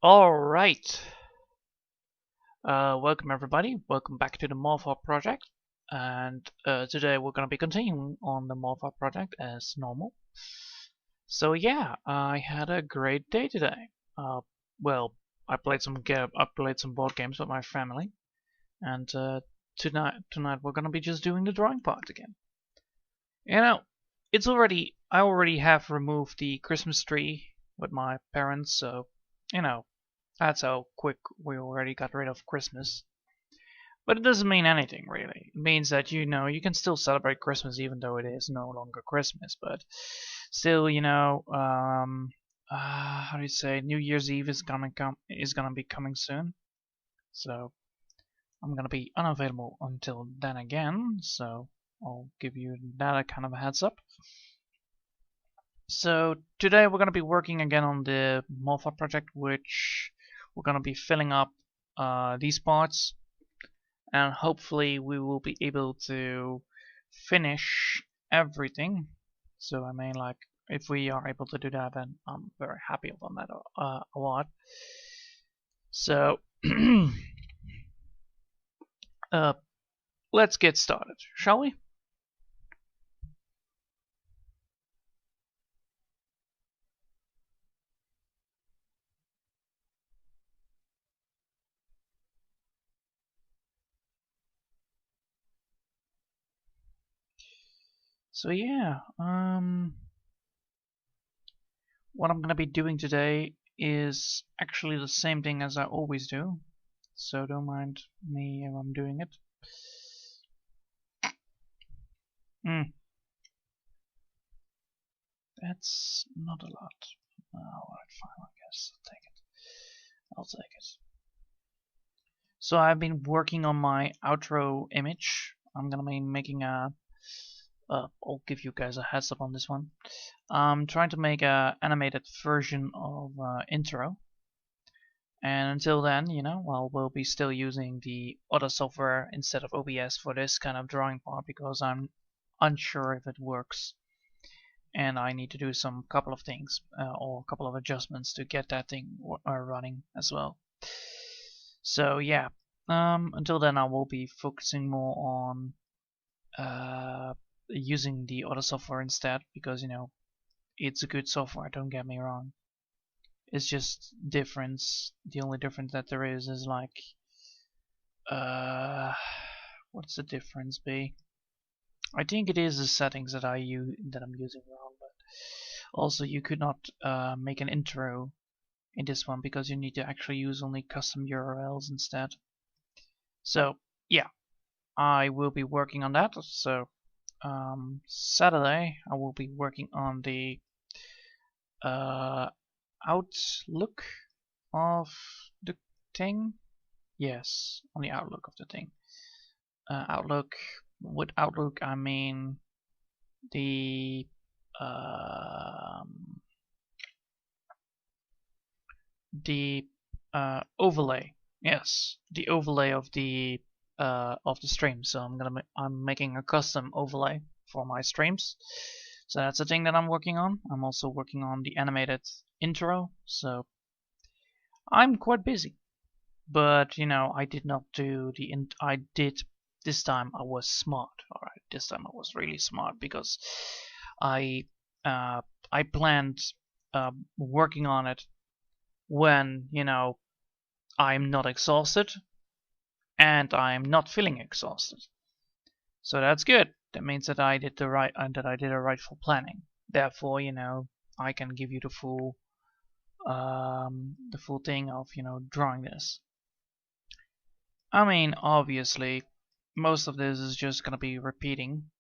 Alright, welcome everybody, welcome back to the Morpha project, and today we're going to be continuing on the Morpha project as normal. So yeah, I had a great day today. Well, I played some board games with my family, and tonight we're going to be just doing the drawing part again. You know, I already have removed the Christmas tree with my parents, so you know, that's how quick we already got rid of Christmas. But it doesn't mean anything, really. It means that, you can still celebrate Christmas even though it is no longer Christmas. But still, how do you say, New Year's Eve is gonna be coming soon. So I'm gonna be unavailable until then again. So I'll give you that kind of a heads up. So today we're gonna be working again on the Morpha project, which we're going to be filling up these parts, and hopefully we will be able to finish everything. So I mean, like, if we are able to do that, then I'm very happy about that a lot. So let's get started, shall we? So yeah, what I'm gonna be doing today is actually the same thing as I always do, so don't mind me if I'm doing it. That's not a lot. Alright, fine, I guess. I'll take it. So I've been working on my outro image. I'm gonna be making a I'll give you guys a heads up on this one. I'm trying to make a animated version of intro, and until then, well, we'll be still using the other software instead of OBS for this kind of drawing part, because I'm unsure if it works, and I need to do some couple of things or a couple of adjustments to get that thing running as well. So yeah, until then I will be focusing more on using the other software instead, because it's a good software, don't get me wrong. It's just difference. The only difference that there is like what's the difference be? I think it is the settings that I'm using wrong, but also you could not make an intro in this one because you need to actually use only custom URLs instead. So yeah, I will be working on that. So Saturday I will be working on the outlook of the thing. Yes, on the outlook of the thing. Outlook. With outlook I mean the overlay. Yes, the overlay of the stream. So I'm making a custom overlay for my streams. So that's the thing that I'm working on. I'm also working on the animated intro. So I'm quite busy. But I did not do the I did this time. I was smart. All right, this time I was really smart, because I planned working on it when I'm not exhausted and I'm not feeling exhausted. So that's good. That means that I did a rightful planning. Therefore, I can give you the full thing of drawing this. I mean, obviously, most of this is just gonna be repeating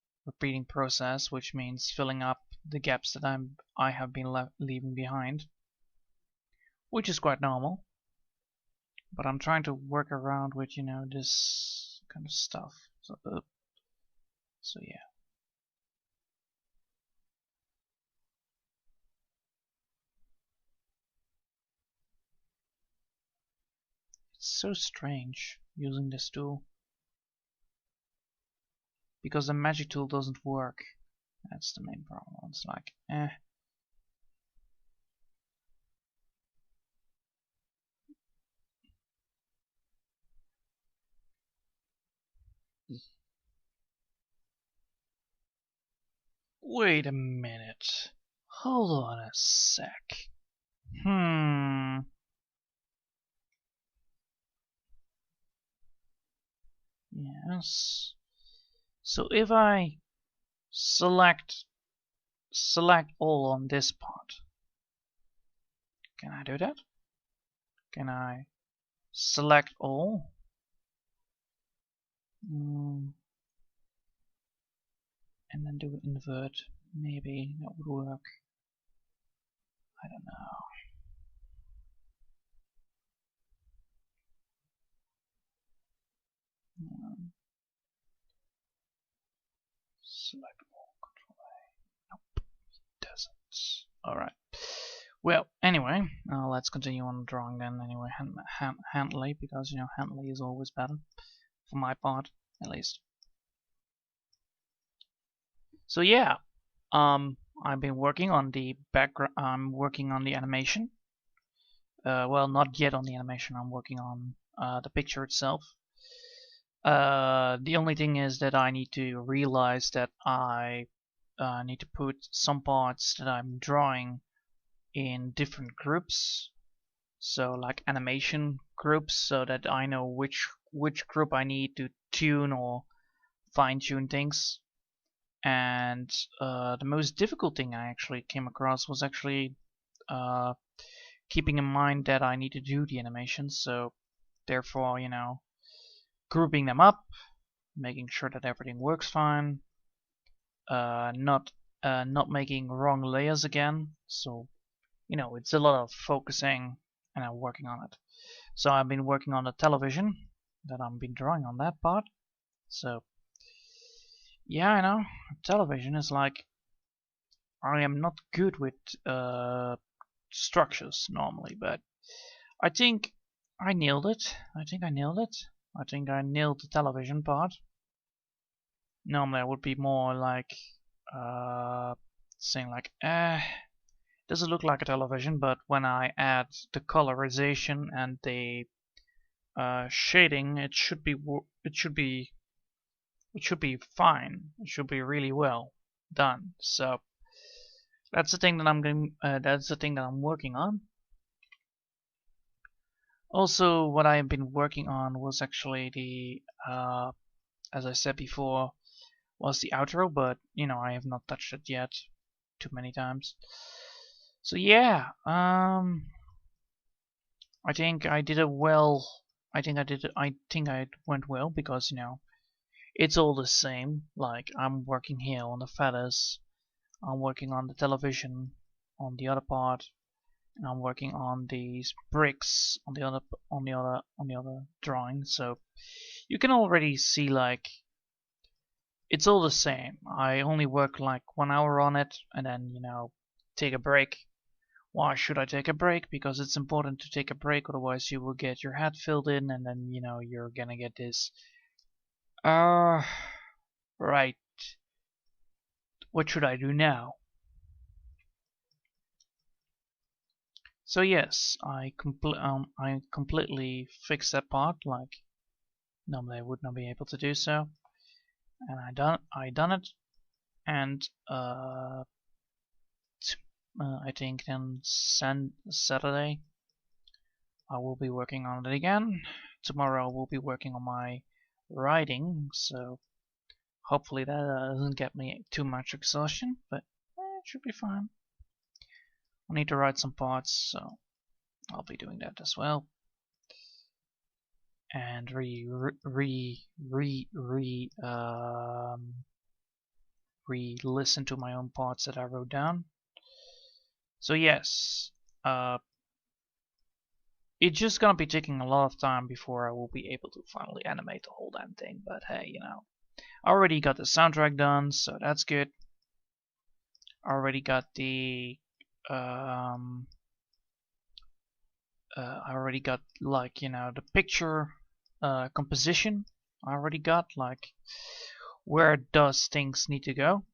process, which means filling up the gaps that I have been leaving behind, which is quite normal. But I'm trying to work around with this kind of stuff. So yeah. It's so strange using this tool, because the magic tool doesn't work. That's the main problem. It's like, Wait a minute. Hold on a sec. Yes. So if I select all on this part, can I do that? Can I select all? And then do invert. Maybe that would work. I don't know. Select all, Control A. Nope, it doesn't. Alright. Well, anyway, let's continue on drawing then. Anyway, handly, because you know handly is always better for my part, at least. So yeah, I've been working on the background. I'm working on the animation. Well, not yet on the animation. I'm working on the picture itself. The only thing is that I need to realize that I need to put some parts that I'm drawing in different groups, so like animation groups, so that I know which group I need to tune or fine-tune things. And the most difficult thing I actually came across was actually keeping in mind that I need to do the animations, so therefore, you know, grouping them up, making sure that everything works fine, not making wrong layers again. So you know, it's a lot of focusing, and I'm working on it. So I've been working on the television, that I've been drawing on that part. So yeah, I know television is like, I am not good with structures normally, but I think I nailed it. I think I nailed the television part. Normally I would be more like saying like, does it look like a television? But when I add the colorization and the shading, it should be fine. It should be really well done. So that's the thing that I'm working on. Also, what I've been working on was actually the as I said before, was the outro, but you know, I have not touched it yet too many times. So yeah, I think I did it well. I think it went well, because you know, it's all the same. Like, I'm working here on the feathers, I'm working on the television on the other part, and I'm working on these bricks on the other drawing. So you can already see like it's all the same. I only work like 1 hour on it, and then you know, take a break. Why should I take a break? Because it's important to take a break, otherwise you will get your head filled in, and then you know, you're gonna get this right, what should I do now? So yes, I completely fixed that part, like normally I would not be able to do so, and I done it, and I think then Saturday I will be working on it again. Tomorrow I will be working on my writing, so hopefully that doesn't get me too much exhaustion, but it should be fine. I need to write some parts, so I'll be doing that as well. And re-listen to my own parts that I wrote down. So yes, it's just gonna be taking a lot of time before I will be able to finally animate the whole damn thing, but hey, you know, I already got the soundtrack done, so that's good. I already got the I already got, like, you know, the picture composition. I already got like where does things need to go,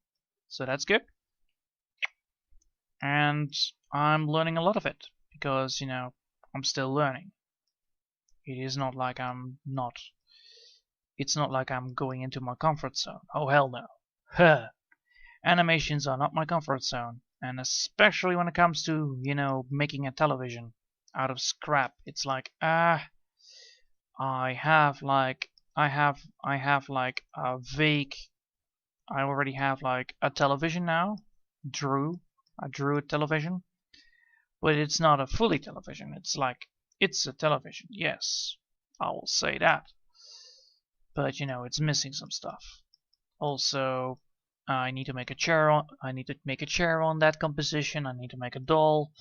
so that's good. And I'm learning a lot of it, because you know, I'm still learning. It is not like I'm not It's not like I'm going into my comfort zone. Oh hell no. Huh. Animations are not my comfort zone, and especially when it comes to, you know, making a television out of scrap. It's like, I have like a vague. I already have like a television now. I drew a television, but it's not a fully television. It's like it's a television. Yes, I will say that. But you know, it's missing some stuff. Also, I need to make a chair on. I need to make a chair on that composition. I need to make a doll.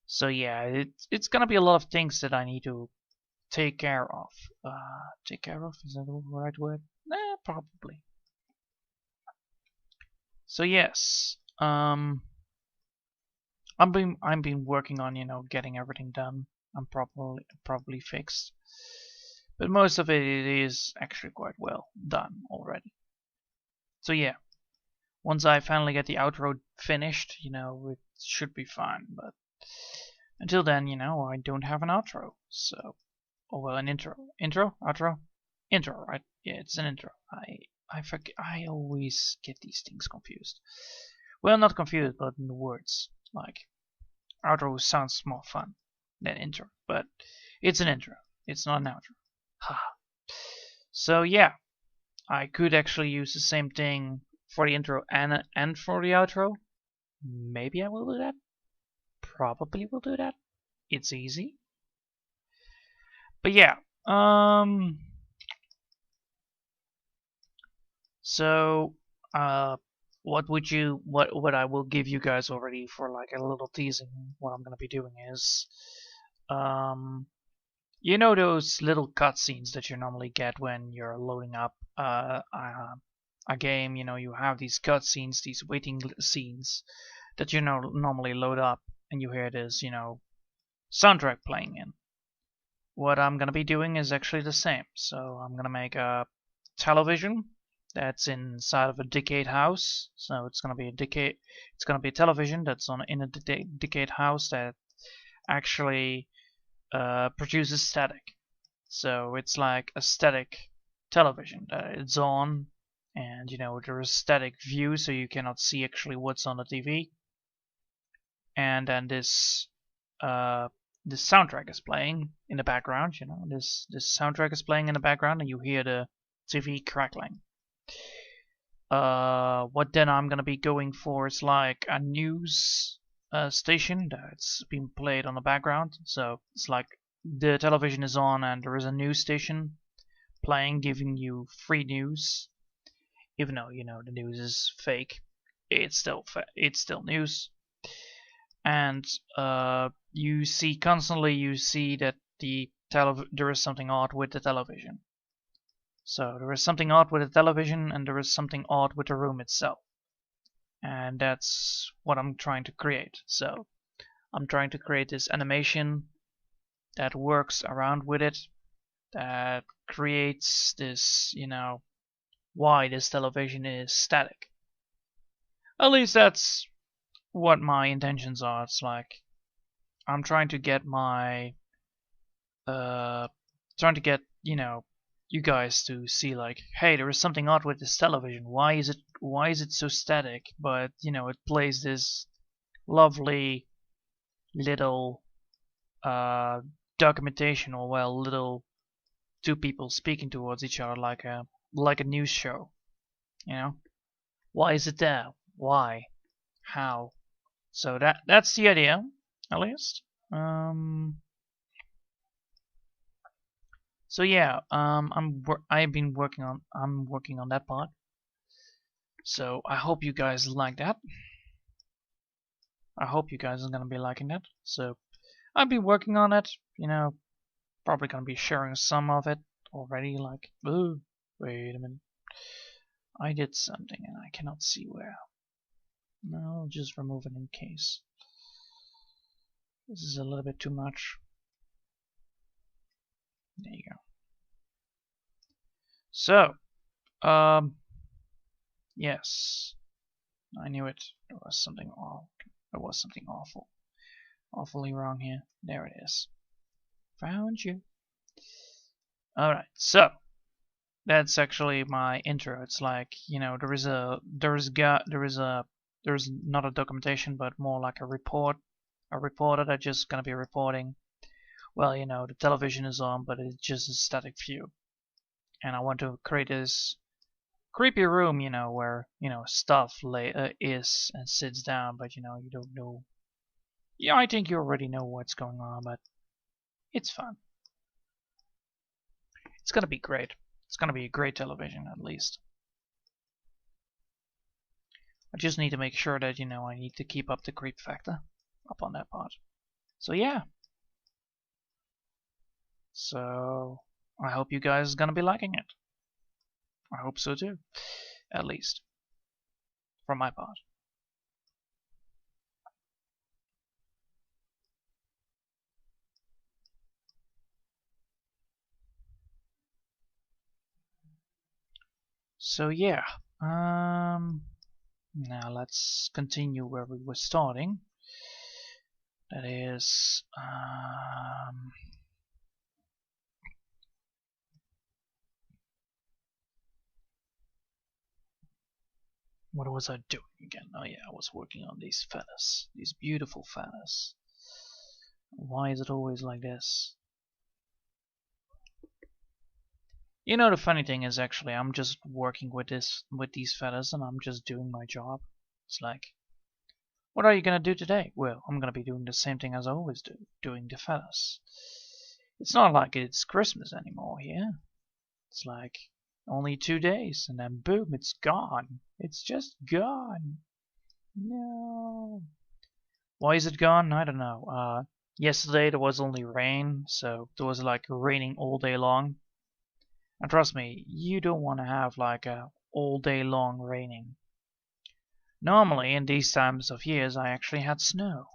So yeah, it's gonna be a lot of things that I need to take care of. Take care of, is that the right word? Probably. So yes, I've been working on, you know, getting everything done and properly fixed. But most of it is actually quite well done already. So yeah, once I finally get the outro finished, you know, it should be fine. But until then, you know, I don't have an outro. So, oh well, an intro, outro, intro, right? Yeah, it's an intro. I forget. I always get these things confused. Well, not confused, but in the words. Like, outro sounds more fun than intro, but it's an intro. It's not an outro. Haha. So yeah, I could actually use the same thing for the intro and for the outro. Maybe I will do that. Probably will do that. It's easy. But yeah, so what I will give you guys already for like a little teasing, what I'm gonna be doing is, you know those little cutscenes that you normally get when you're loading up a game. You know, you have these cutscenes, these waiting scenes that you know normally load up, and you hear this, you know, soundtrack playing in. What I'm gonna be doing is actually the same. So I'm gonna make a television that's inside of a decayed house. So it's gonna be a television that's in a decayed house that actually produces static. So it's like a static television that it's on, and you know there is static view, so you cannot see actually what's on the TV. And then this soundtrack is playing in the background. You know, this soundtrack is playing in the background, and you hear the TV crackling. What then I'm gonna be going for is like a news station that's being played on the background. So it's like the television is on and there is a news station playing, giving you free news. Even though, you know, the news is fake, it's still news. And you see that there is something odd with the television. So there is something odd with the television, and there is something odd with the room itself. And that's what I'm trying to create. So I'm trying to create this animation that works around with it, that creates this, you know, why this television is static. At least that's what my intentions are. It's like I'm trying to get you know, you guys to see like, hey, there is something odd with this television. Why is it so static? But you know, it plays this lovely little documentation, or well, little two people speaking towards each other like a news show. You know, why is it there? Why? How? So that's the idea, at least. So yeah, I'm working on that part. So I hope you guys like that. I hope you guys are gonna be liking that. So I've been working on it. You know, probably gonna be sharing some of it already. Like, ooh, wait a minute, I did something and I cannot see where. No, I'll just remove it in case. This is a little bit too much. There you go. So, yes, I knew it. There was something awfully wrong here. There it is. Found you. All right. So, That's actually my intro. It's like, you know, there's not a documentation, but more like a reporter that's just gonna be reporting. Well, you know, the television is on, but it's just a static view, and I want to create this creepy room, you know, where, you know, stuff is and sits down, but you know, you don't know. Yeah, I think you already know what's going on, but it's fun. It's gonna be great. It's gonna be a great television, at least. I just need to make sure that, you know, I need to keep up the creep factor up on that part. So yeah. So I hope you guys are gonna be liking it. I hope so too, at least from my part. So yeah, now let's continue where we were starting. That is, what was I doing again? Oh yeah, I was working on these feathers, these beautiful feathers. Why is it always like this? You know, the funny thing is, actually, I'm just working with these feathers, and I'm just doing my job. It's like, what are you gonna do today? Well, I'm gonna be doing the same thing as I always do, doing the feathers. It's not like it's Christmas anymore here. It's like only 2 days, and then boom, it's gone. It's just gone. No. Why is it gone? I don't know. Yesterday there was only rain, so there was like raining all day long. And trust me, you don't want to have like a all day long raining. Normally in these times of years I actually had snow.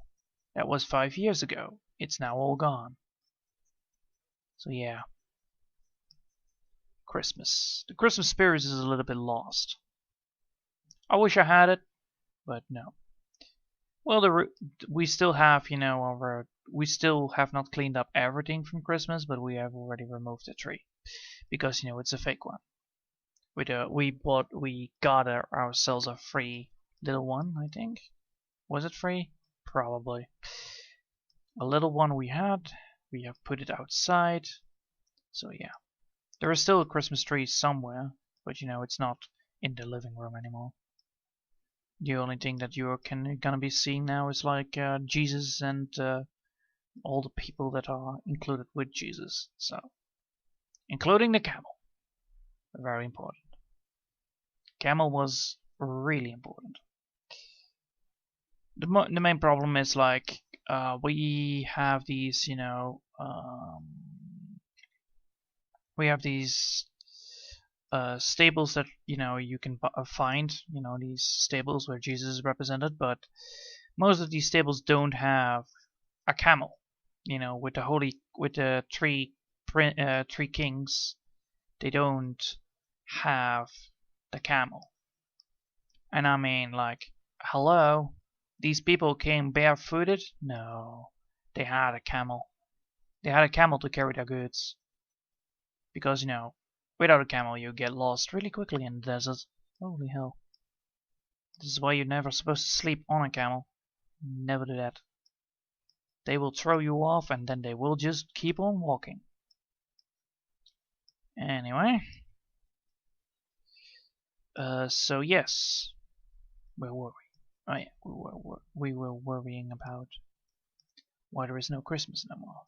That was 5 years ago. It's now all gone. So yeah. Christmas. The Christmas spirit is a little bit lost. I wish I had it, but no. Well, we still have, you know, we still have not cleaned up everything from Christmas, but we have already removed the tree because, you know, it's a fake one. We got ourselves a free little one, I think. Was it free? Probably. A little one we had. We have put it outside. So yeah. There is still a Christmas tree somewhere, but you know, it's not in the living room anymore. The only thing that you're gonna be seeing now is like Jesus and all the people that are included with Jesus. So, including the camel. Very important. Camel was really important. The main problem is like we have these, you know, we have these stables that, you know, you can find, you know, these stables where Jesus is represented, but most of these stables don't have a camel. You know, with the three kings, they don't have the camel. And I mean, like, hello, these people came barefooted? No, they had a camel. They had a camel to carry their goods. Because, you know, without a camel you get lost really quickly in the desert. Holy hell. This is why you're never supposed to sleep on a camel. Never do that. They will throw you off and then they will just keep on walking. Anyway. So yes. Where were we? Oh yeah, we were worrying about why there is no Christmas no more.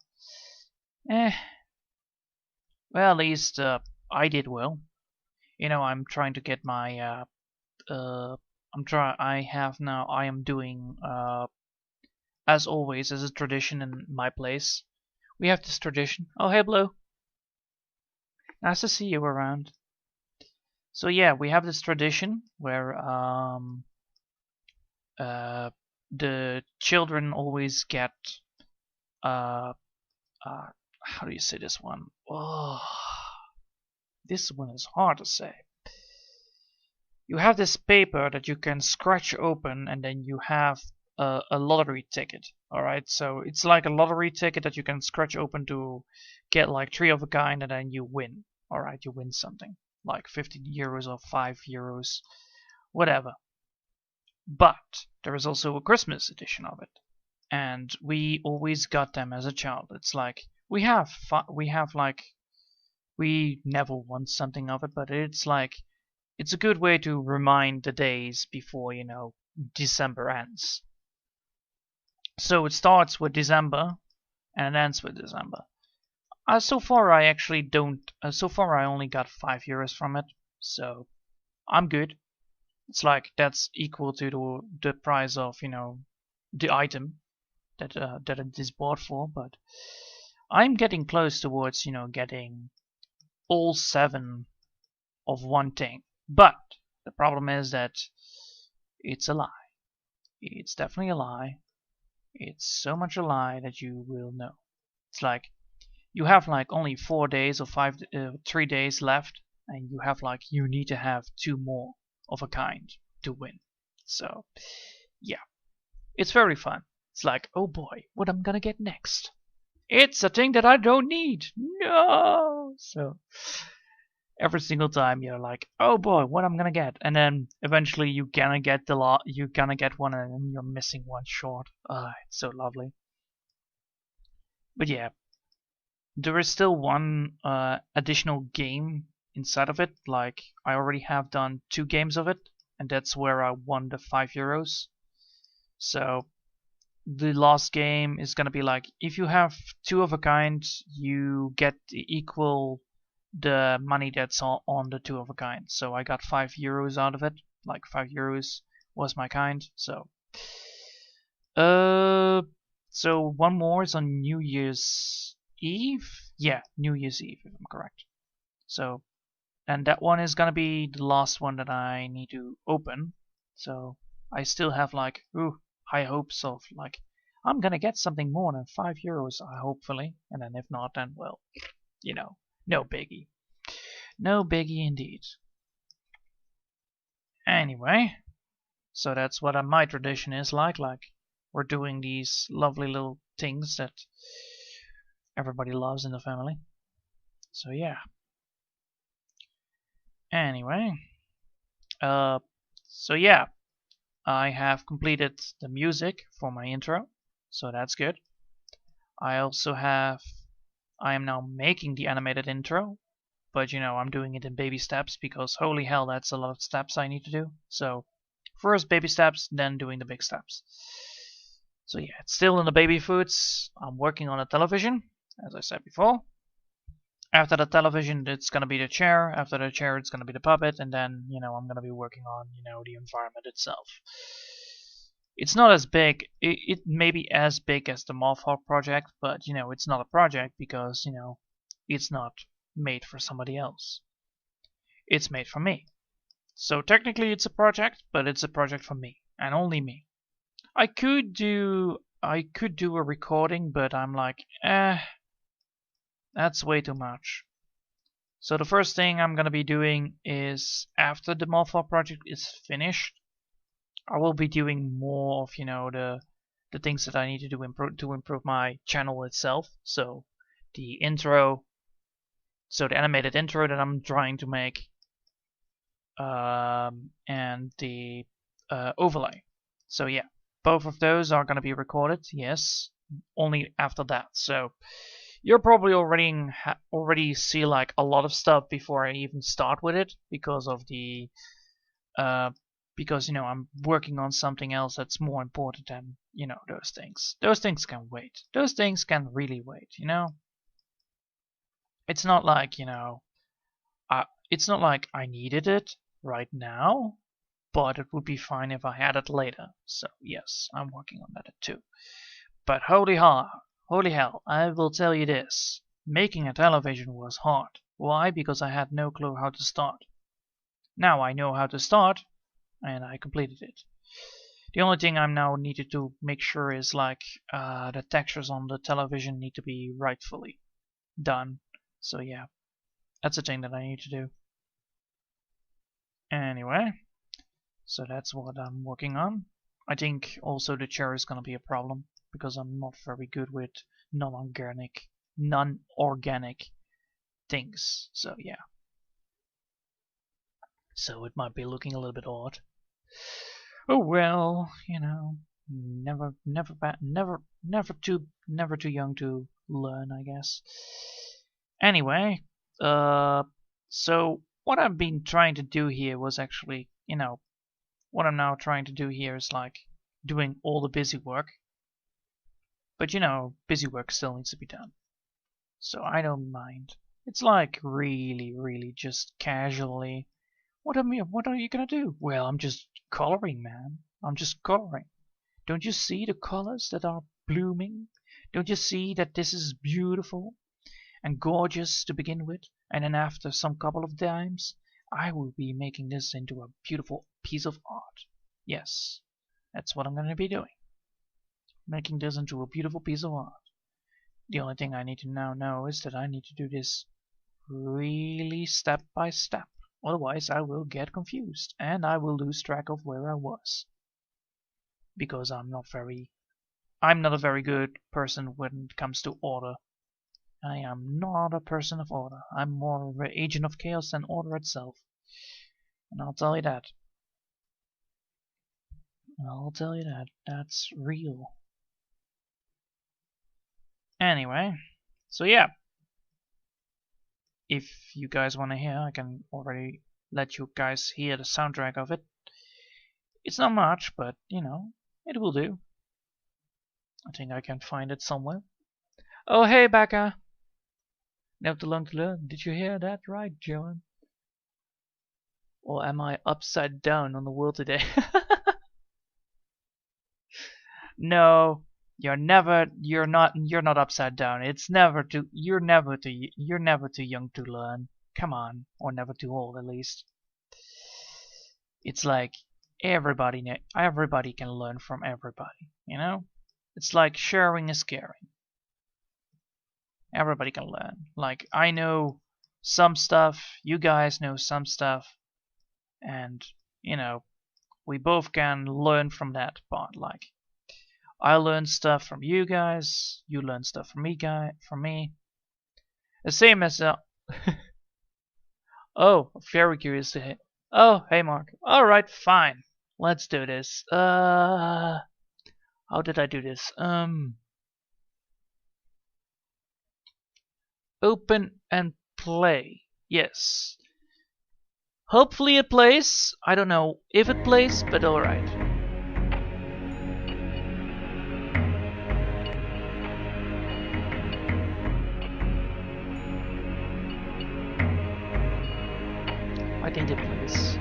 Well, at least I did well. You know, I'm trying to get my I am doing as always, as a tradition in my place. We have this tradition. Oh, hey Blue. Nice to see you around. So yeah, we have this tradition where the children always get how do you say this one? Oh, this one is hard to say. You have this paper that you can scratch open, and then you have a lottery ticket. Alright, so it's like a lottery ticket that you can scratch open to get like 3 of a kind, and then you win. Alright, you win something. like 50 euros or 5 euros, whatever. But there is also a Christmas edition of it, and we always got them as a child. It's like we never want something of it, but it's like it's a good way to remind the days before, you know, December ends. So it starts with December and it ends with December. So far I actually don't. So far I only got 5 euros from it, so I'm good. It's like that's equal to the price of, you know, the item that it is bought for. But I'm getting close towards, you know, getting all 7 of one thing. But the problem is that it's a lie. It's definitely a lie. It's so much a lie that you will know. It's like you have like only 4 days or 3 days left, and you need to have 2 more of a kind to win. So yeah, it's very fun. It's like, oh boy, what I'm gonna get next? It's a thing that I don't need. No. So every single time you're like, oh boy, what I'm gonna get, and then eventually you're gonna get one, and then you're missing one short. Ah, it's so lovely. But yeah, there is still one additional game inside of it. Like I already have done 2 games of it, and that's where I won the 5 euros. So the last game is gonna be like, if you have 2 of a kind, you get the money that's on the 2 of a kind. So I got 5 euros out of it. Like 5 euros was my kind. So so one more is on New Year's Eve. Yeah, New Year's Eve, if I'm correct. So, and that one is gonna be the last one that I need to open. So I still have like high hopes of like I'm gonna get something more than 5 euros, hopefully. And then if not, then well, you know, no biggie. No biggie indeed. Anyway, so that's what my tradition is like. Like we're doing these lovely little things that everybody loves in the family. So yeah. Anyway, so yeah, I have completed the music for my intro, so that's good. I am now making the animated intro, but you know, I'm doing it in baby steps because holy hell, that's a lot of steps I need to do. So first baby steps, then doing the big steps. So yeah, it's still in the baby foods. I'm working on a television, as I said before. After the television, it's gonna be the chair. After the chair, it's gonna be the puppet, and then, you know, I'm gonna be working on, you know, the environment itself. It's not as big. It may be as big as the Hawk project, but you know, it's not a project because, you know, it's not made for somebody else. It's made for me. So technically, it's a project, but it's a project for me and only me. I could do a recording, but I'm like, that's way too much. So the first thing I'm gonna be doing is, after the Hawk project is finished, I will be doing more of, you know, the things that I need to do to improve my channel itself. So the intro, so the animated intro that I'm trying to make, and the overlay. So yeah, both of those are gonna be recorded. Yes, only after that. So you'll probably already see like a lot of stuff before I even start with it because of the because, you know, I'm working on something else that's more important than, you know, those things. Those things can wait. Those things can really wait, you know? It's not like, you know, it's not like I needed it right now, but it would be fine if I had it later. So yes, I'm working on that too. But holy hell, I will tell you this. Making a television was hard. Why? Because I had no clue how to start. Now I know how to start, and I completed it. The only thing I'm now needed to make sure is like the textures on the television need to be rightfully done. So yeah, that's a thing that I need to do. Anyway, so that's what I'm working on. I think also the chair is gonna be a problem because I'm not very good with non-organic things. So yeah. so it might be looking a little bit odd. Oh well, you know, never too young to learn, I guess. Anyway, so what I've been trying to do here was actually, you know, what I'm now trying to do here is like doing all the busy work. But you know, busy work still needs to be done. So I don't mind. It's like really just casually. What are you gonna do? Well, I'm just coloring, man. I'm just coloring. Don't you see the colors that are blooming? Don't you see that this is beautiful and gorgeous to begin with? And then after some couple of times, I will be making this into a beautiful piece of art. Yes, that's what I'm gonna be doing. Making this into a beautiful piece of art. The only thing I need to now know is that I need to do this really step by step. Otherwise I will get confused and I will lose track of where I was. Because I'm not a very good person when it comes to order. I am not a person of order. I'm more of an agent of chaos than order itself. And I'll tell you that. That's real. Anyway, so yeah. If you guys want to hear, I can already let you guys hear the soundtrack of it. It's not much, but you know, it will do. I think I can find it somewhere. Oh hey Becca! Never too long to learn. Did you hear that right, Joan? Or am I upside down on the world today? No, you're not upside down. You're never too young to learn. Come on, or never too old at least. It's like everybody can learn from everybody, you know? It's like sharing is caring. Everybody can learn. Like I know some stuff, you guys know some stuff, and you know, we both can learn from that part. Like I learn stuff from you guys, you learn stuff from me. The same as oh, very curious to hear. Oh, hey Mark. All right, fine. Let's do this. How did I do this? Open and play. Yes. Hopefully it plays. I don't know if it plays, but all right. I think it plays.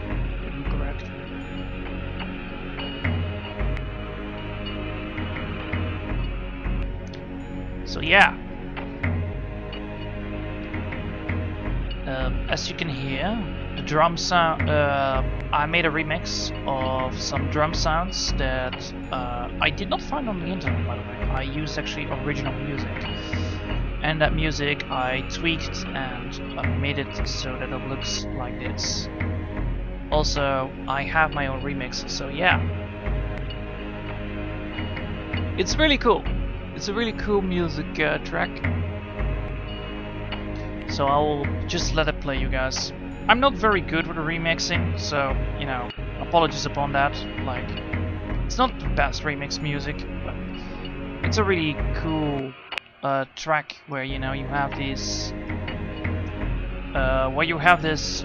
Correct. So yeah. As you can hear, the drum sound. I made a remix of some drum sounds that I did not find on the internet, by the way. I used actually original music, and that music I tweaked and made it so that it looks like this. Also, I have my own remix, so yeah, it's really cool. It's a really cool music track. So I'll just let it play, you guys. I'm not very good with remixing, so, you know, apologies upon that. Like, it's not the best remix music, but it's a really cool track where, you know, you have these...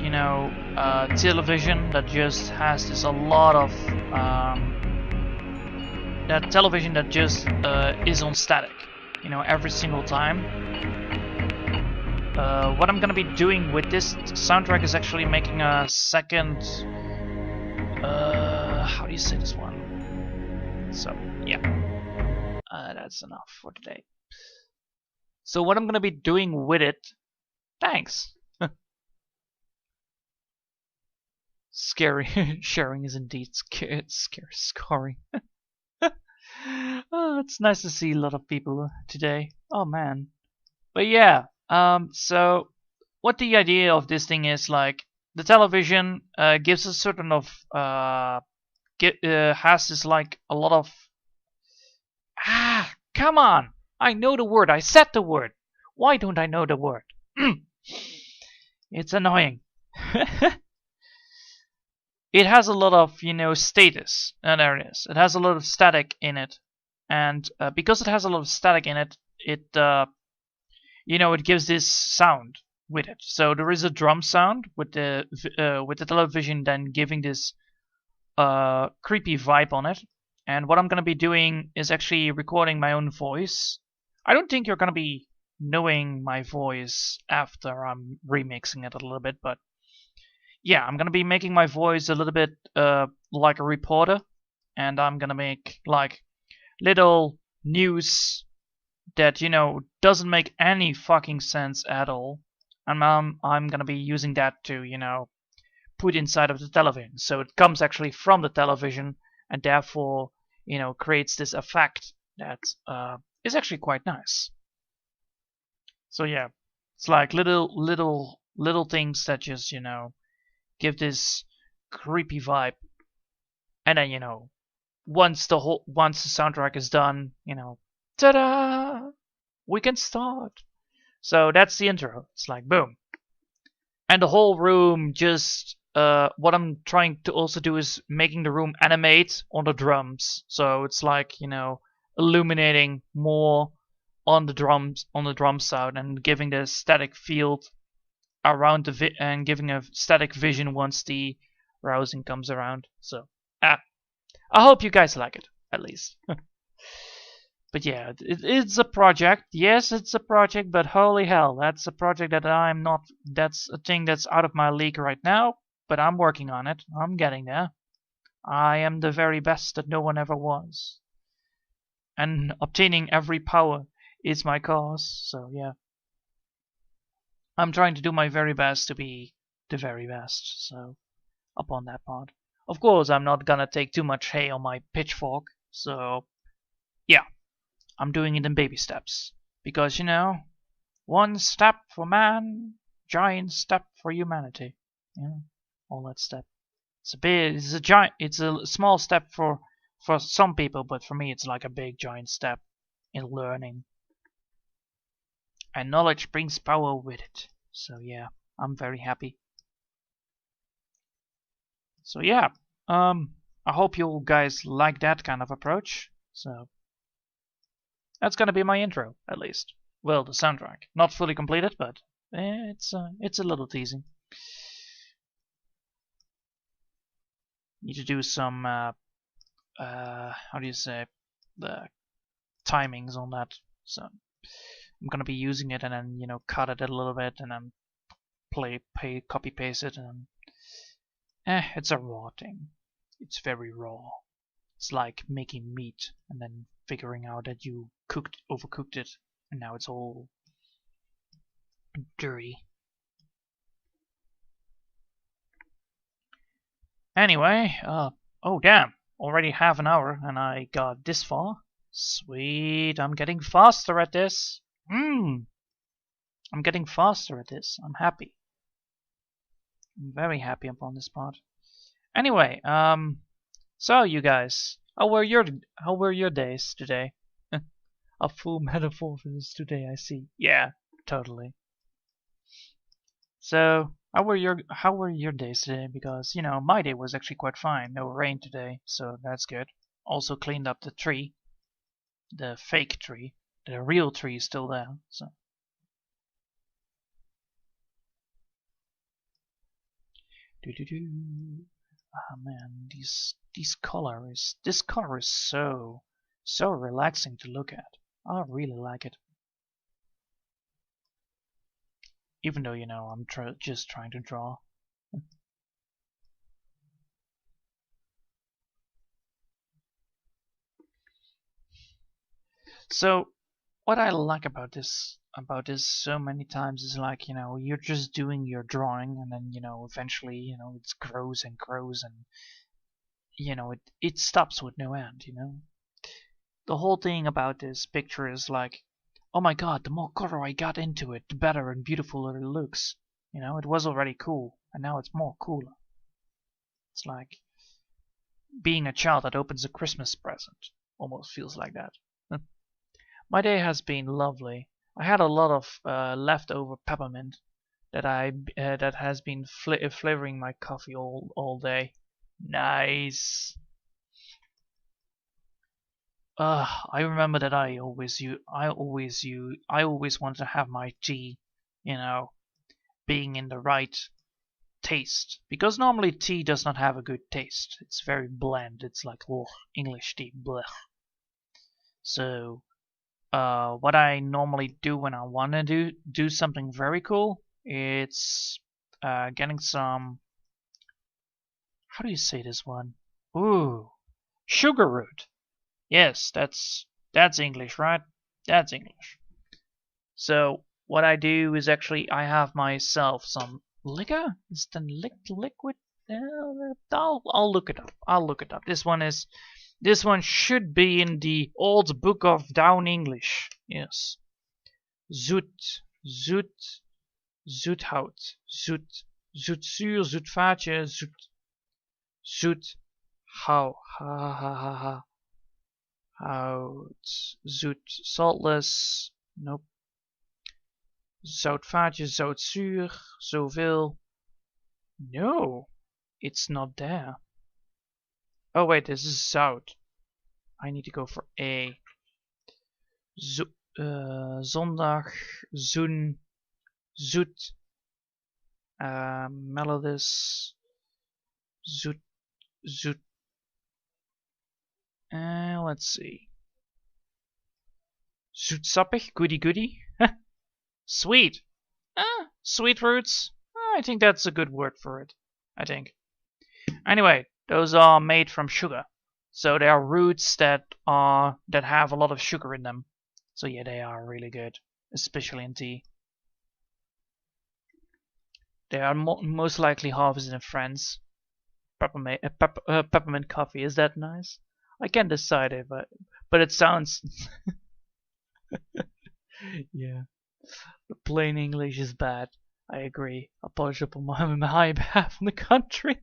you know, television that just has this a lot of... that television that just is on static, you know, every single time. What I'm gonna be doing with this soundtrack is actually making a second... how do you say this one? So, yeah. That's enough for today. So what I'm gonna be doing with it... Thanks! Scary. Sharing is indeed scarring. Oh, it's nice to see a lot of people today. Oh man. But yeah, so what the idea of this thing is, like, the television gives a certain of has this like a lot of come on, I know the word, I said the word, why don't I know the word? It's annoying. it has a lot of, you know, status. And there it is. It has a lot of static in it. And because it has a lot of static in it, you know, it gives this sound with it. So there is a drum sound with the television then giving this creepy vibe on it. And what I'm gonna be doing is actually recording my own voice. I don't think you're gonna be knowing my voice after I'm remixing it a little bit, but yeah, I'm gonna be making my voice a little bit like a reporter, and I'm gonna make like little news that, you know, doesn't make any fucking sense at all. And I'm gonna be using that to, you know, put inside of the television. So it comes actually from the television and therefore, you know, creates this effect that is actually quite nice. So yeah, it's like little things that just, you know, give this creepy vibe. And then, you know, once the soundtrack is done, you know, ta-da! We can start. So that's the intro. It's like boom. And the whole room just what I'm trying to also do is making the room animate on the drums. So it's like, you know, illuminating more on the drums, on the drum sound, and giving the static field around the and giving a static vision once the rousing comes around. So I hope you guys like it, at least. But yeah, it's a project. Yes, it's a project, but holy hell, that's a project that I'm not. That's a thing that's out of my league right now. But I'm working on it. I'm getting there. I am the very best that no one ever was. And obtaining every power is my cause. So yeah, I'm trying to do my very best to be the very best. So upon that part, of course, I'm not gonna take too much hay on my pitchfork. So yeah. I'm doing it in baby steps. Because, you know, one step for man, giant step for humanity. You know, all that step. It's a small step for some people, but for me it's like a big giant step in learning. And knowledge brings power with it. So yeah, I'm very happy. So yeah, I hope you guys like that kind of approach. So that's gonna be my intro, at least. Well, the soundtrack. Not fully completed, but it's a little teasing. Need to do some how do you say, the timings on that. So I'm gonna be using it and then, you know, cut it a little bit and then copy paste it, and it's a raw thing. It's very raw. It's like making meat and then figuring out that you overcooked it, and now it's all dirty. Anyway, oh damn, already half an hour and I got this far. Sweet, I'm getting faster at this. I'm getting faster at this. I'm happy. I'm very happy upon this part. Anyway, so you guys, how were your days today? A full metaphor for this today, I see. Yeah, totally. So, how were your days today? Because, you know, my day was actually quite fine. No rain today, so that's good. Also cleaned up the tree. The fake tree. The real tree is still there, so. Ah man, this color is so relaxing to look at. I really like it. Even though, you know, I'm just trying to draw. So, what I like about this so many times is, like, you know, you're just doing your drawing and then, you know, eventually, you know, it grows and grows and, you know, it stops with no end, you know. The whole thing about this picture is like, oh my god, the more color I got into it, the better and beautifuler it looks. You know, it was already cool, and now it's more cooler. It's like being a child that opens a Christmas present. Almost feels like that. My day has been lovely. I had a lot of leftover peppermint that has been flavoring my coffee all day. Nice. I remember that I always wanted to have my tea, you know, being in the right taste. Because normally tea does not have a good taste. It's very bland. It's like, oh, English tea, blech. So, what I normally do when I want to do something very cool, it's getting some. How do you say this one? Ooh, sugar root. Yes, that's English, right? That's English. So what I do is actually I have myself some liquor. Is the liquid? I'll look it up. I'll look it up. This one should be in the old book of Down English. Yes. Zoethout, zoetzuur, zoetvaatje, hout, zoet, saltless, nope. Zoutvaatje, zoutzuur, zoveel. No, it's not there. Oh wait, this is zout. I need to go for A. Zondag, zoen, zoet, melodus, zoet. Let's see. Zoetsappig, goody. Sweet. Sweet roots. I think that's a good word for it. I think. Anyway, those are made from sugar. So they are roots that have a lot of sugar in them. So yeah, they are really good, especially in tea. They are most likely harvested in France. Peppermint coffee, is that nice? I can't decide it, but it sounds. Yeah, the plain English is bad. I agree. I'll polish up on my behalf in the country.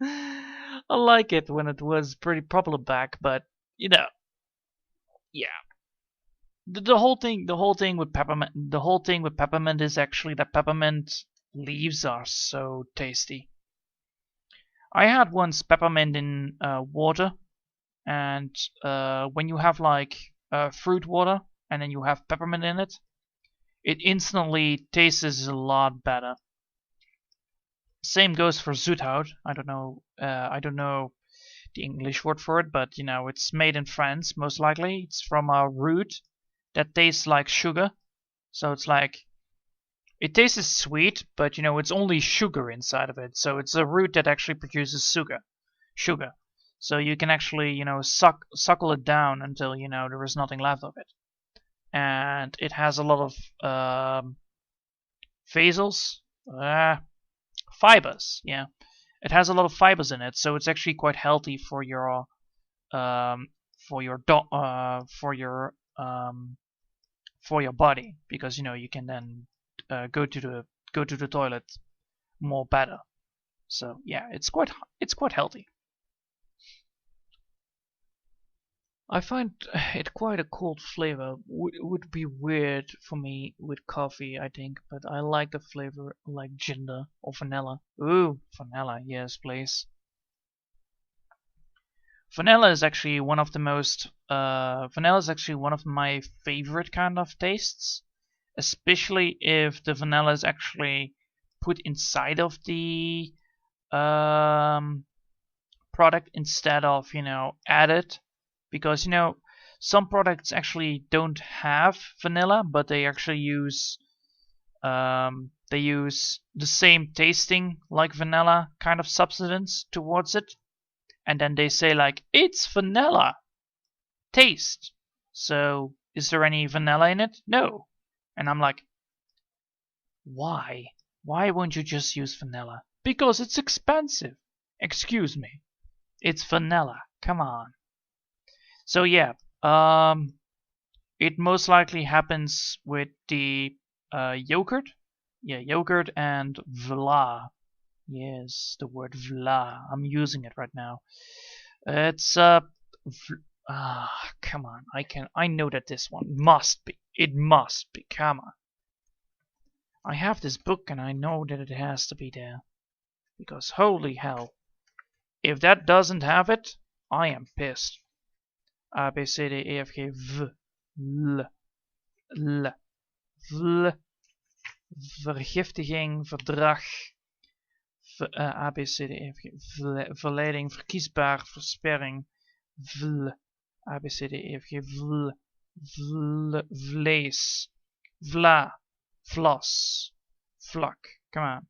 I like it when it was pretty proper back, but you know, yeah. The whole thing with peppermint is actually that peppermint leaves are so tasty. I had once peppermint in water, and when you have like fruit water and then you have peppermint in it, it instantly tastes a lot better. Same goes for zoethout. I don't know the English word for it, but you know it's made in France most likely. It's from a root that tastes like sugar, so it's like it tastes sweet, but you know it's only sugar inside of it. So it's a root that actually produces sugar. So you can actually suckle it down until there is nothing left of it, and it has a lot of phasals, fibers. Yeah, it has a lot of fibers in it, so it's actually quite healthy for your body, because you can then go to the toilet more better. So yeah, it's quite healthy. I find it quite a cold flavor. Would be weird for me with coffee, I think, but I like the flavor like ginger or vanilla. Ooh, vanilla, yes, please. Vanilla is actually one of my favorite kind of tastes, especially if the vanilla is actually put inside of the product instead of added. Because some products actually don't have vanilla, but they actually use the same tasting like vanilla kind of substance towards it, and then they say like it's vanilla taste. So is there any vanilla in it? No. And I'm like, why? Why won't you just use vanilla? Because it's expensive. Excuse me. It's vanilla. Come on. So yeah, it most likely happens with the yogurt. Yeah, yogurt and vla. Yes, the word vla. I'm using it right now. It's come on. I know that this one must be. It must be. Come on. I have this book and I know that it has to be there. Because holy hell. If that doesn't have it, I am pissed. A, B, C, D, E, F, G, V, L, L, Vl, vergiftiging, verdrag, A, B, C, D, E, F, G, verleiding, verkiesbaar, versperring, Vl, A, B, C, D, E, F, G, Vl, vlees, vla, vlas, vlak, come on,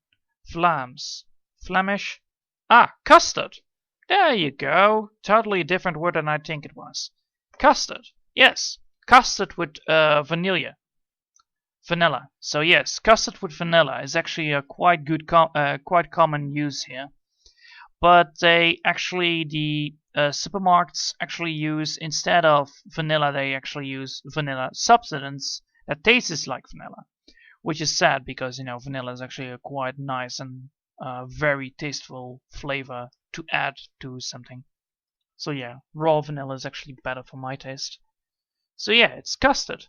Vlaams, Flemish, custard. There you go. Totally a different word than I think it was. Custard. Yes. Custard with vanilla. So yes, custard with vanilla is actually a quite common use here. But they actually, the supermarkets actually use, instead of vanilla, they actually use vanilla substance that tastes like vanilla. Which is sad because, you know, vanilla is actually a quite nice and very tasteful flavor to add to something. So yeah, raw vanilla is actually better for my taste. So yeah, it's custard.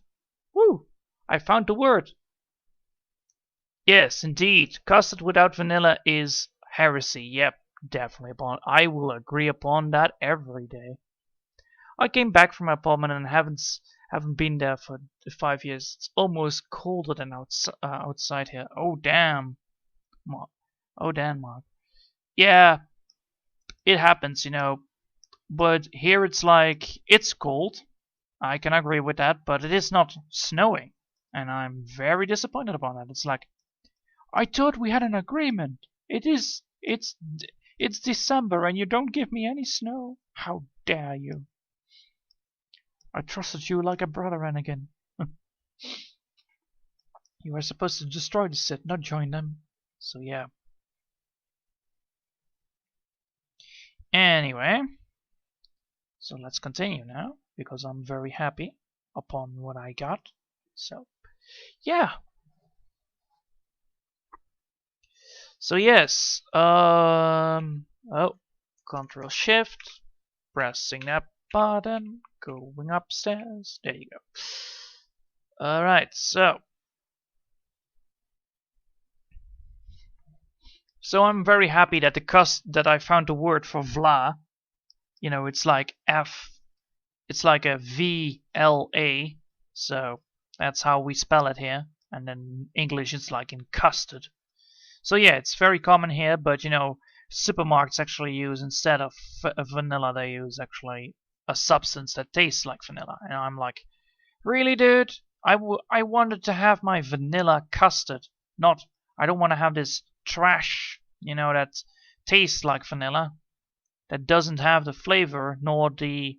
Woo! I found the word. Yes, indeed. Custard without vanilla is heresy. Yep, definitely. I will agree upon that every day. I came back from my apartment and haven't been there for 5 years. It's almost colder than outside here. Oh damn, Mark. Oh damn, Mark. Yeah, it happens, you know. But here it's like, it's cold. I can agree with that, but it is not snowing. And I'm very disappointed about that. It's like, I thought we had an agreement. It's December and you don't give me any snow. How dare you? I trusted you like a brother, Anakin. You are supposed to destroy the Sith, not join them. So yeah. Anyway, so let's continue now, because I'm very happy upon what I got. So, yeah. So yes, Control Shift, pressing that button, going upstairs. There you go. All right, so I'm very happy that that I found the word for Vla. You know, it's like it's like a VLA, so that's how we spell it here. And then English it's like in custard. So yeah, it's very common here, but you know, supermarkets actually use, instead of vanilla, they use actually a substance that tastes like vanilla. And I'm like, really, dude? I wanted to have my vanilla custard, not, I don't want to have this trash, you know, that tastes like vanilla, that doesn't have the flavor nor the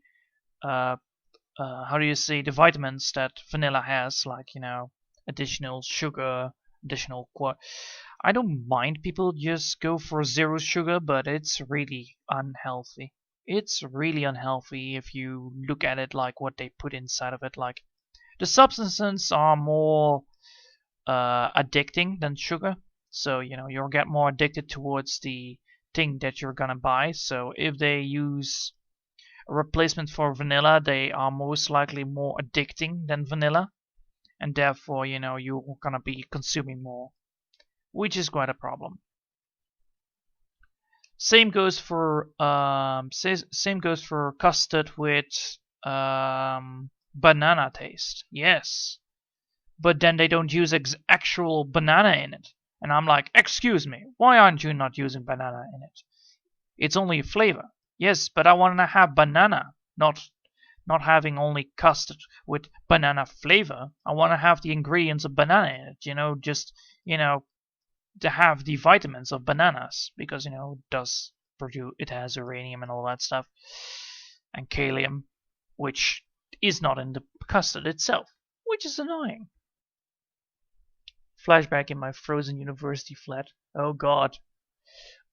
how do you say, the vitamins that vanilla has, like, you know, additional sugar, additional I don't mind people just go for 0 sugar, but it's really unhealthy. It's really unhealthy if you look at it, like what they put inside of it. Like, the substances are more addicting than sugar, so you know, you'll get more addicted towards the thing that you're gonna buy. So if they use a replacement for vanilla, they are most likely more addicting than vanilla, and therefore, you know, you're gonna be consuming more, which is quite a problem. Same goes for custard with banana taste. Yes, but then they don't use actual banana in it, and I'm like, excuse me, why aren't you not using banana in it? It's only a flavor. Yes, but I want to have banana, not having only custard with banana flavor. I want to have the ingredients of banana in it. You know, just, you know, to have the vitamins of bananas, because, you know, it has uranium and all that stuff, and kalium, which is not in the custard itself, which is annoying. Flashback in my frozen university flat. Oh god.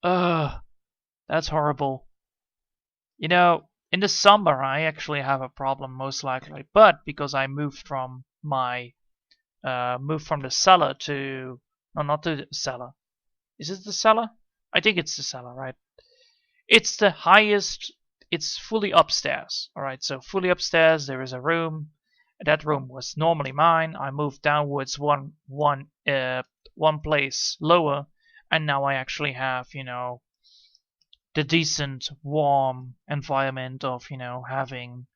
That's horrible. You know, in the summer I actually have a problem, most likely, but because I moved from the cellar to, no, not the cellar. Is it the cellar? I think it's the cellar, right? It's the highest, it's fully upstairs. Alright, so fully upstairs there is a room. That room was normally mine. I moved downwards one place lower, and now I actually have, you know, the decent warm environment of, you know, having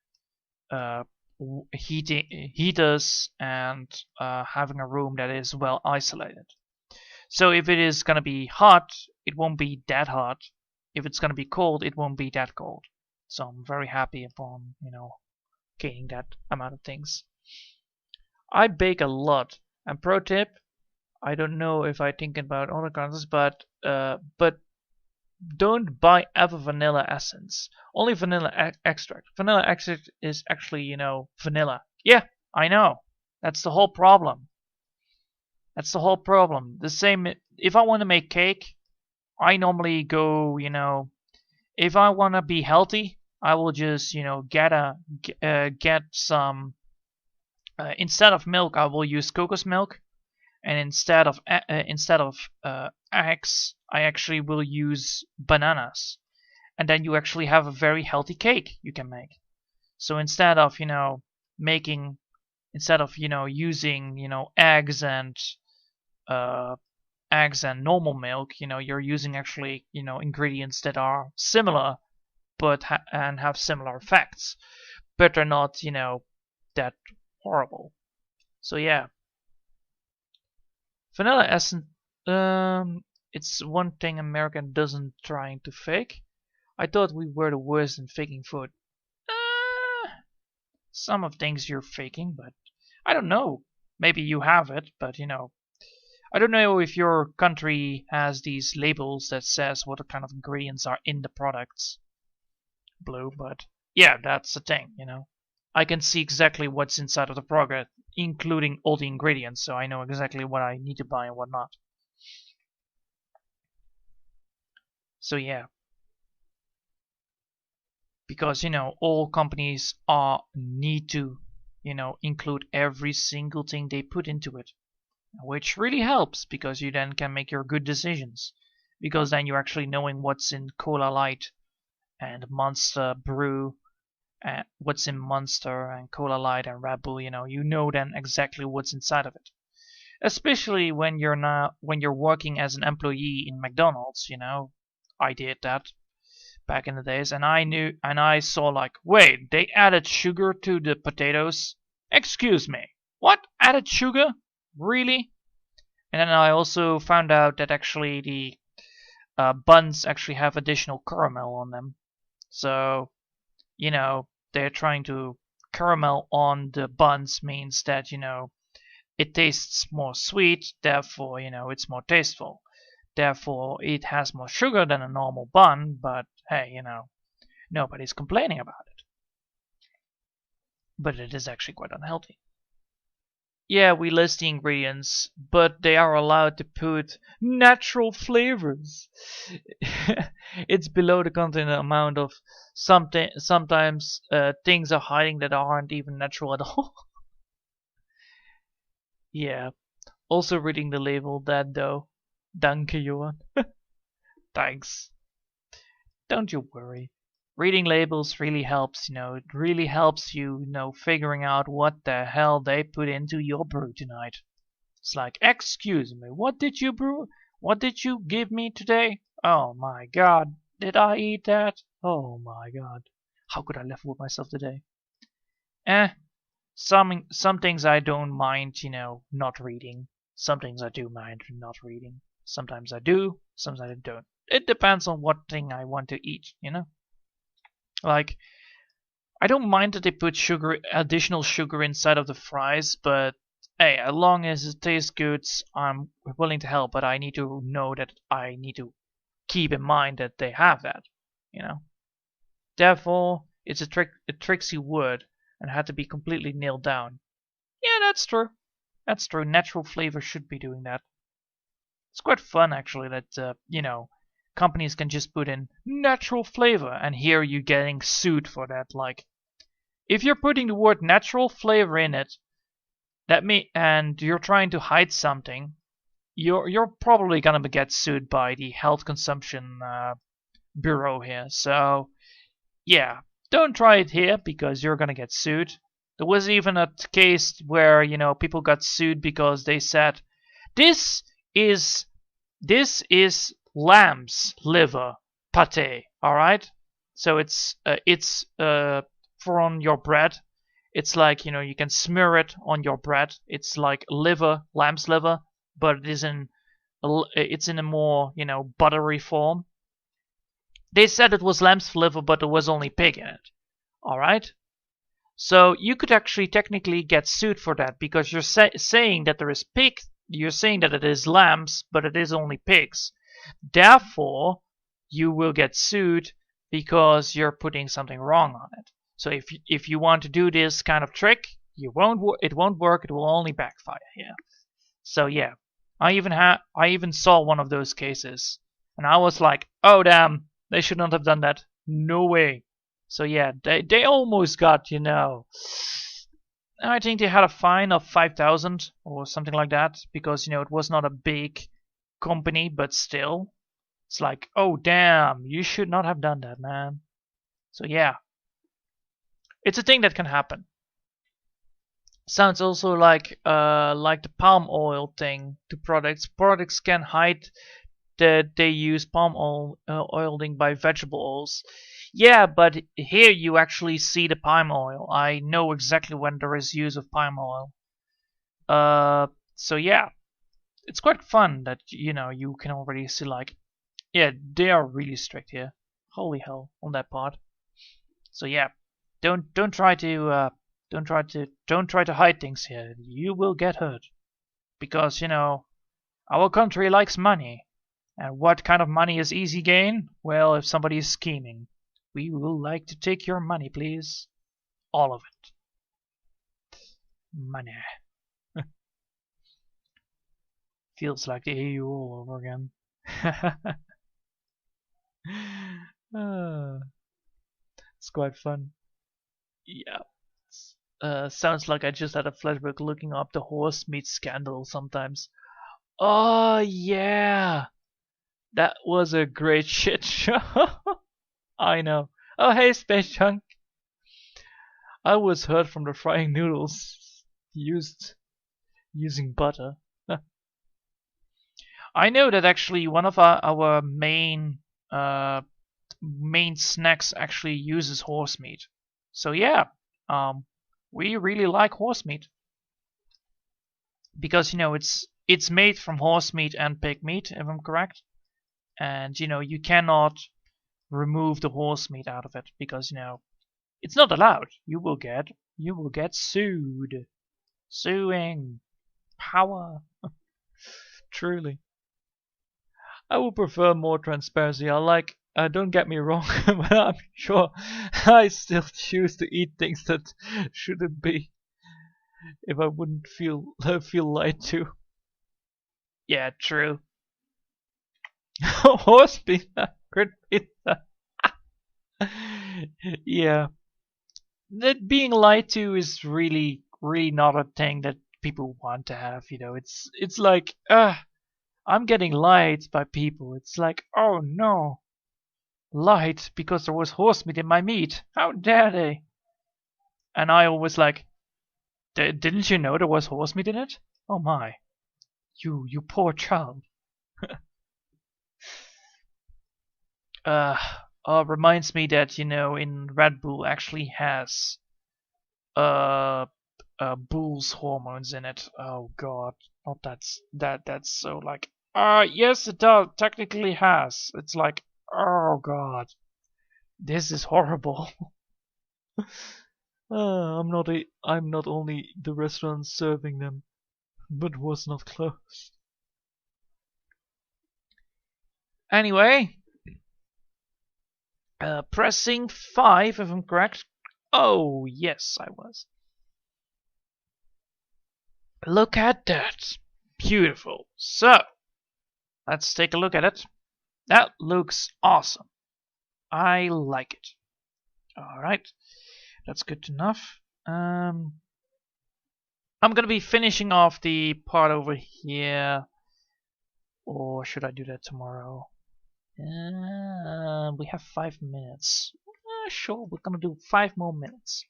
heaters and having a room that is well isolated. So if it is gonna be hot, it won't be that hot. If it's gonna be cold, it won't be that cold. So I'm very happy upon, you know, gaining that amount of things. I bake a lot. And pro tip, I don't know if I think about other countries, but don't buy ever vanilla essence. Only vanilla extract. Vanilla extract is actually, you know, vanilla. Yeah, I know. That's the whole problem. That's the whole problem. The same, if I want to make cake, I normally go, you know, if I want to be healthy, I will just, you know, get some, instead of milk, I will use cocos milk. And instead of eggs, I actually will use bananas, and then you actually have a very healthy cake you can make. So instead of, you know, using, you know, eggs and normal milk, you know, you're using actually, you know, ingredients that are similar, but and have similar effects, but they're not, you know, that horrible. So yeah. Vanilla essence, it's one thing America doesn't trying to fake. I thought we were the worst in faking food. Some of things you're faking, but I don't know. Maybe you have it, but you know, I don't know if your country has these labels that says what kind of ingredients are in the products. Blue, but yeah, that's the thing, you know. I can see exactly what's inside of the product, including all the ingredients, so I know exactly what I need to buy and what not. So yeah. Because, you know, all companies need to, you know, include every single thing they put into it. Which really helps, because you then can make your good decisions. Because then you're actually knowing what's in Cola Light and Monster Brew, what's in Monster and Cola Light and Red Bull, you know then exactly what's inside of it. Especially when you're working as an employee in McDonald's, you know. I did that back in the days, and I saw like, wait, they added sugar to the potatoes? Excuse me, what? Added sugar? Really? And then I also found out that actually the buns actually have additional caramel on them. So, you know, they're trying to caramel on the buns means that, you know, it tastes more sweet, therefore, you know, it's more tasteful. Therefore, it has more sugar than a normal bun, but hey, you know, nobody's complaining about it. But it is actually quite unhealthy. Yeah, we list the ingredients, but they are allowed to put natural flavors. It's below the content amount of sometimes things are hiding that aren't even natural at all. Yeah. Also reading the label, that though. Danke, Johan. Thanks. Don't you worry. Reading labels really helps, you know. It really helps you, you know, figuring out what the hell they put into your brew tonight. It's like, excuse me, what did you brew? What did you give me today? Oh my god, did I eat that? Oh my god. How could I live with myself today? Some things I don't mind, you know, not reading. Some things I do mind not reading. Sometimes I do, sometimes I don't. It depends on what thing I want to eat, you know? Like, I don't mind that they put additional sugar inside of the fries, but hey, as long as it tastes good, I'm willing to help, but I need to know that I need to keep in mind that they have that, you know? Therefore, it's a tricksy word and had to be completely nailed down. Yeah, that's true. That's true. Natural flavor should be doing that. It's quite fun, actually, that, you know, companies can just put in natural flavor and hear you getting sued for that. Like, if you're putting the word natural flavor in it, and you're trying to hide something, you're probably gonna get sued by the Health Consumption Bureau here. So, yeah, don't try it here because you're gonna get sued. There was even a case where, you know, people got sued because they said, this is lamb's liver. pate. All right. So it's for on your bread. It's like, you know, you can smear it on your bread. It's like liver, lamb's liver, but it's in a more, you know, buttery form. They said it was lamb's liver, but there was only pig in it. All right. So you could actually technically get sued for that because you're saying that there is pig. You're saying that it is lambs, but it is only pigs. Therefore, you will get sued because you're putting something wrong on it. So if you want to do this kind of trick, it won't work. It will only backfire here. So yeah, I even saw one of those cases, and I was like, oh damn, they should not have done that. No way. So yeah, they almost got, you know, I think they had a fine of 5,000 or something like that because, you know, it was not a big company, but still, it's like, oh damn, you should not have done that, man. So yeah, it's a thing that can happen. Sounds also like the palm oil thing to products. Products can hide that they use palm oiling by vegetable oils. Yeah, but here you actually see the palm oil. I know exactly when there is use of palm oil. So yeah, it's quite fun that, you know, you can already see, like, yeah, they are really strict here. Holy hell on that part. So yeah, don't try to hide things here. You will get hurt because, you know, our country likes money. And what kind of money is easy gain? Well, if somebody is scheming, we will like to take your money, please. All of it. Money. Feels like the EU all over again. It's quite fun. Yeah. Sounds like I just had a flashback looking up the horse meat scandal sometimes. Oh, yeah. That was a great shit show. I know. Oh, hey, Space Junk. I was hurt from the frying noodles using butter. I know that actually one of our main snacks actually uses horse meat. So yeah, we really like horse meat because, you know, it's made from horse meat and pig meat, if I'm correct. And, you know, you cannot remove the horse meat out of it because, you know, it's not allowed. You will get sued. Suing power. Truly. I would prefer more transparency. Don't get me wrong, but I'm sure I still choose to eat things that shouldn't be if I wouldn't feel lied to. Yeah, true. Horse pizza, good pizza. Yeah, that being lied to is really not a thing that people want to have. You know, it's like, I'm getting lied by people. It's like, oh no, lied because there was horse meat in my meat. How dare they? And I always like, didn't you know there was horse meat in it? Oh my, you poor child. Reminds me that, you know, in Red Bull actually has bull's hormones in it. Oh god, not that's so like, yes it does, technically has. It's like, oh god, this is horrible. I'm not only the restaurant serving them, but was not closed. Anyway, pressing 5 if I'm correct. Oh yes, I was. Look at that. Beautiful. So, let's take a look at it. That looks awesome. I like it. Alright, that's good enough. I'm gonna be finishing off the part over here. Or should I do that tomorrow? We have 5 minutes. Sure, we're gonna do 5 more minutes.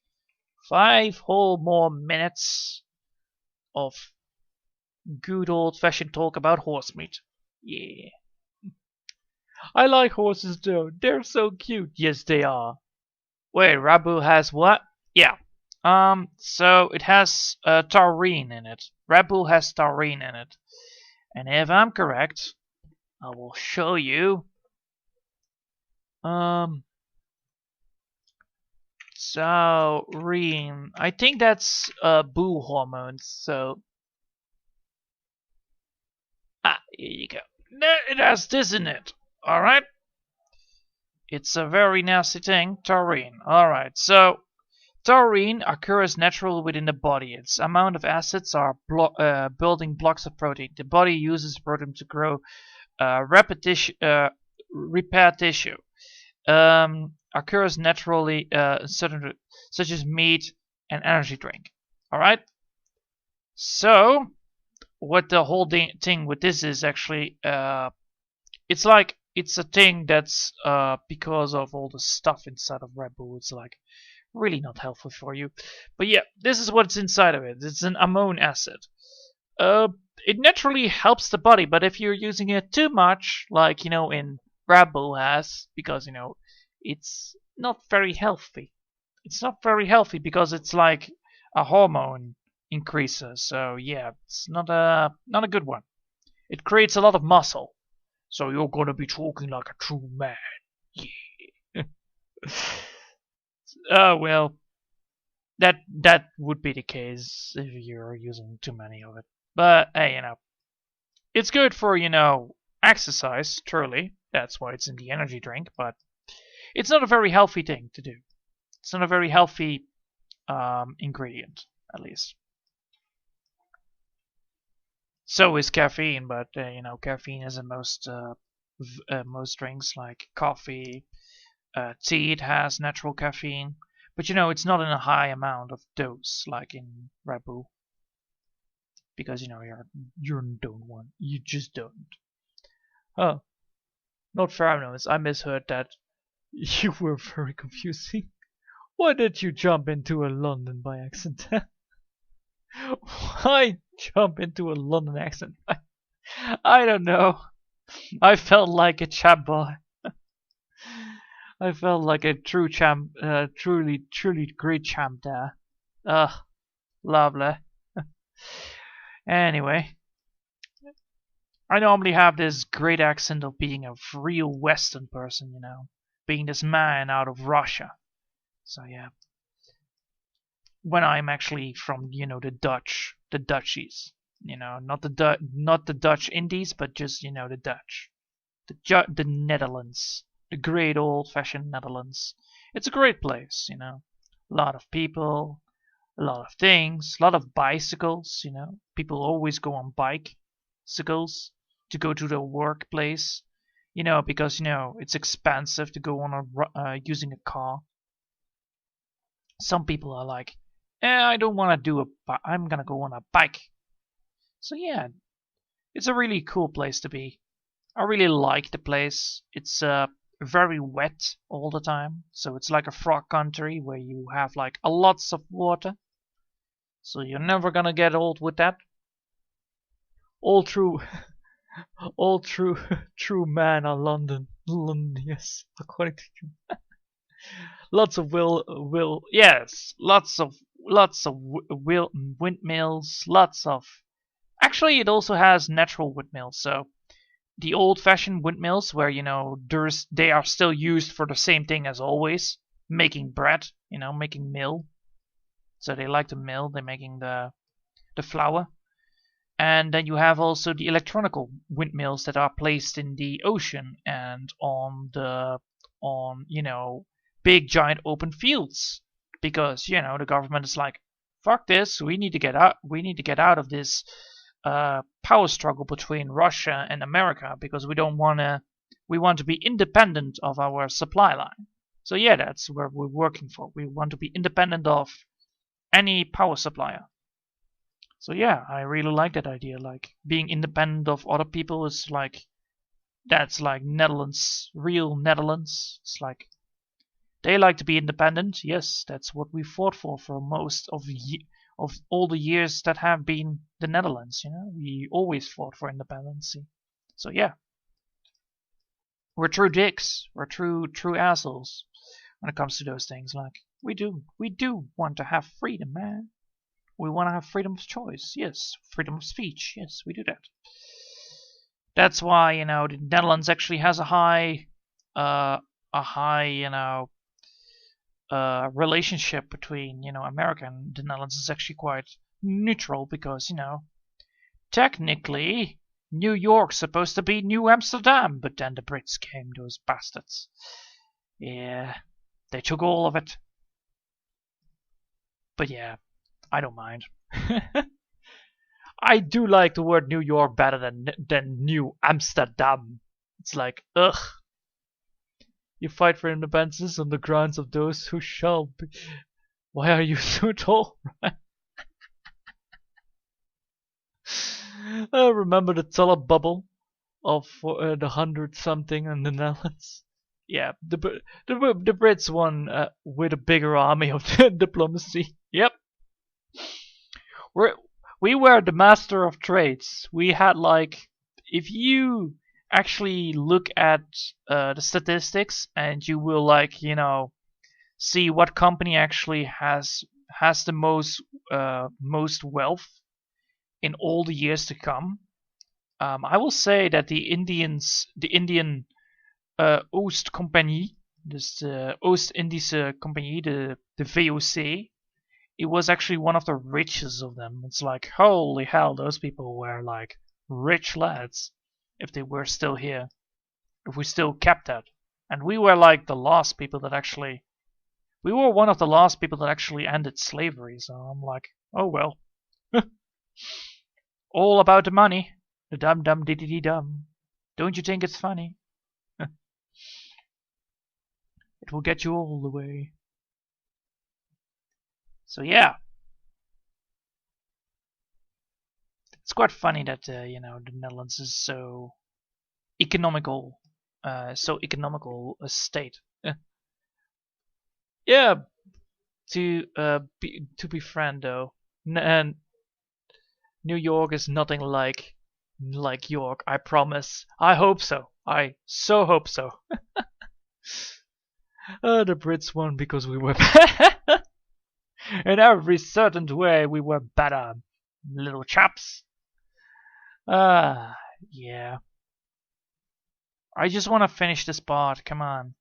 5 whole more minutes of good old-fashioned talk about horse meat. Yeah. I like horses too. They're so cute. Yes, they are. Wait, Rabu has what? Yeah. So it has taurine in it. Rabu has taurine in it. And if I'm correct, I will show you. Taurine. I think that's boo hormones. So here you go. It has this in it. All right. It's a very nasty thing, taurine. All right. So taurine occurs naturally within the body. Its amount of acids are building blocks of protein. The body uses protein to grow repair tissue. Occurs naturally certain such as meat and energy drink. All right. So what the whole thing with this is actually it's like it's a thing that's because of all the stuff inside of Red Bull. It's like really not helpful for you. But yeah, this is what's inside of it. It's an amino acid. It naturally helps the body, but if you're using it too much, like in Red Bull has, because it's not very healthy. It's not very healthy because it's like a hormone increaser. So yeah, it's not a good one. It creates a lot of muscle. So you're gonna be talking like a true man. Yeah. Well, that would be the case if you're using too many of it. But hey, it's good for exercise. Truly, that's why it's in the energy drink. But it's not a very healthy thing to do. It's not a very healthy ingredient, at least. So is caffeine, but caffeine is in most drinks like coffee, tea. It has natural caffeine, but it's not in a high amount of dose like in Red Bull, because you don't want, you just don't. Oh, not pheromones. I misheard that. You were very confusing. Why did you jump into a London by accident? Why jump into a London accent? I don't know. I felt like a chap boy. I felt like a true champ, truly great champ there. Ugh, lovely. Anyway, I normally have this great accent of being a real Western person, being this man out of Russia. So yeah. When I'm actually from the Dutchies, not the Dutch Indies, but just the Dutch, the Netherlands, the great old-fashioned Netherlands. It's a great place, a lot of people, a lot of things, a lot of bicycles. People always go on bicycles to go to their workplace, because it's expensive to go on using a car. Some people are like, I don't want to I'm gonna go on a bike. So yeah, it's a really cool place to be. I really like the place. It's very wet all the time, so it's like a frog country where you have like a lots of water. So you're never gonna get old with that. All true, all true man of London. London, yes, according to you. Lots of yes, lots of windmills, lots of. Actually, it also has natural windmills. So the old-fashioned windmills, where they are still used for the same thing as always, making bread, making mill. So they like to mill. They're making the flour. And then you have also the electronical windmills that are placed in the ocean and on big giant open fields, because the government is like, fuck this, we need to get out of this power struggle between Russia and America, because we want to be independent of our supply line. So yeah, that's where we're working for. We want to be independent of any power supplier. So yeah, I really like that idea. Like being independent of other people is like, that's like Netherlands, real Netherlands. It's like they like to be independent. Yes, that's what we fought for most of all the years that have been the Netherlands. We always fought for independence. So yeah. We're true dicks. We're true assholes when it comes to those things. Like, we do want to have freedom, man. We want to have freedom of choice. Yes, freedom of speech. Yes, we do that. That's why, you know, the Netherlands actually has a high, relationship between, you know, America and the Netherlands is actually quite neutral because, you know, technically New York's supposed to be New Amsterdam, but then the Brits came, those bastards. Yeah, they took all of it. But yeah, I don't mind. I do like the word New York better than New Amsterdam. It's like, ugh. You fight for independence on the grounds of those who shall be. Why are you so tall? Remember the tulip bubble of the 100-something in the Netherlands? Yeah, the Brits won with a bigger army of diplomacy. Yep. We were the master of trades. We had, like, if you actually look at the statistics and you will, like, you know, see what company actually has the most wealth in all the years to come, I will say that the Indian Oost Compagnie, this Oost-Indische Compagnie, the VOC, it was actually one of the richest of them. It's like, holy hell, those people were like rich lads if they were still here, if we still kept that. And we were like the last people that actually, we were one of the last people that actually ended slavery. So I'm like, oh well. All about the money. The dum dum dee dee dee dum. Don't you think it's funny? It will get you all the way. So yeah, it's quite funny that you know, the Netherlands is so economical, a state. Yeah, to be frank though, and New York is nothing like York. I promise. I hope so. I so hope so. The Brits won because we were. In every certain way, we were better, little chaps. Yeah. I just want to finish this part. Come on,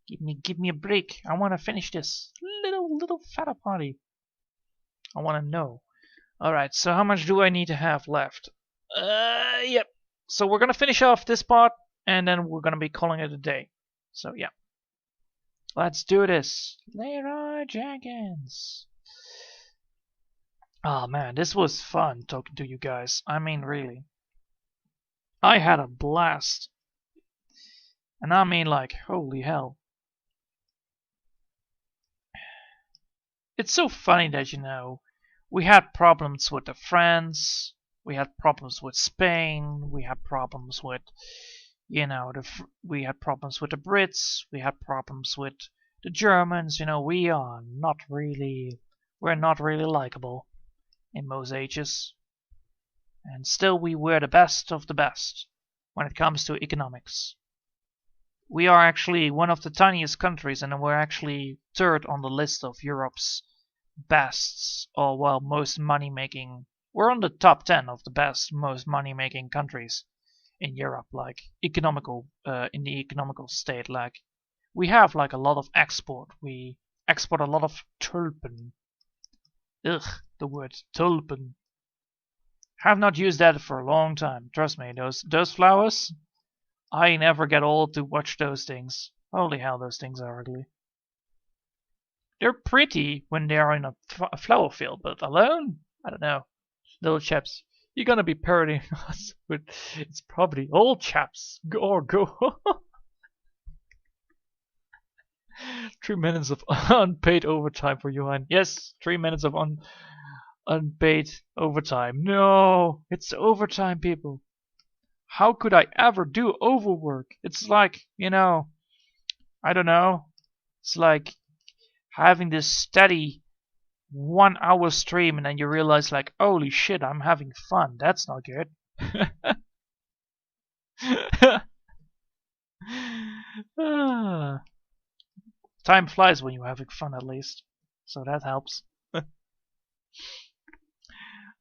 give me a break. I want to finish this little fatter party. I want to know. All right. So how much do I need to have left? Yep. So we're gonna finish off this part, and then we're gonna be calling it a day. So yeah. Let's do this. Leroy Jenkins. Oh man, this was fun talking to you guys. I mean, really. I had a blast. And I mean, like, holy hell. It's so funny that, you know, we had problems with the France, we had problems with Spain, we had problems with, you know, we had problems with the Brits, we had problems with the Germans. You know, we're not really likable in most ages, and still we were the best of the best when it comes to economics. We are actually one of the tiniest countries, and we're actually third on the list of Europe's best, or well, most money-making. We're on the top 10 of the best, most money-making countries in Europe, like economical, in the economical state. Like, we have like a lot of export. We export a lot of tulpen. Ugh, the word tulpen. Have not used that for a long time. Trust me, those flowers, I never get old to watch those things. Holy hell, those things are ugly. They're pretty when they are in a flower field, but alone, I don't know. Little chaps, you're gonna be parodying us with, it's probably old chaps. Go. 3 minutes of unpaid overtime for Johan. Yes, 3 minutes of unpaid overtime. No, it's overtime, people. How could I ever do overwork? It's like, you know, I don't know. It's like having this steady 1 hour stream and then you realize, like, holy shit, I'm having fun. That's not good. Ah, time flies when you're having fun, at least. So that helps.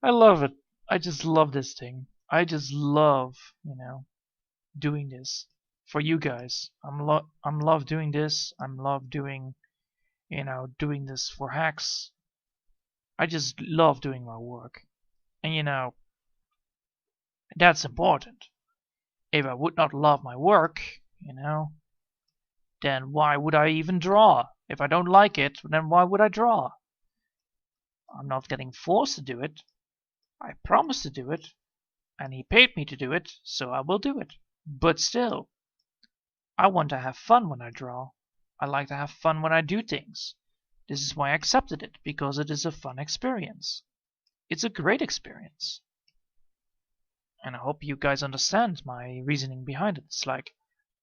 I love it. I just love this thing. I just love, doing this for you guys. I'm love doing this. I'm love doing, doing this for Hex. I just love doing my work. And that's important. If I would not love my work, then why would I even draw? If I don't like it, then why would I draw? I'm not getting forced to do it. I promised to do it, and he paid me to do it, so I will do it. But still, I want to have fun when I draw. I like to have fun when I do things. This is why I accepted it, because it is a fun experience. It's a great experience. And I hope you guys understand my reasoning behind it. It's like,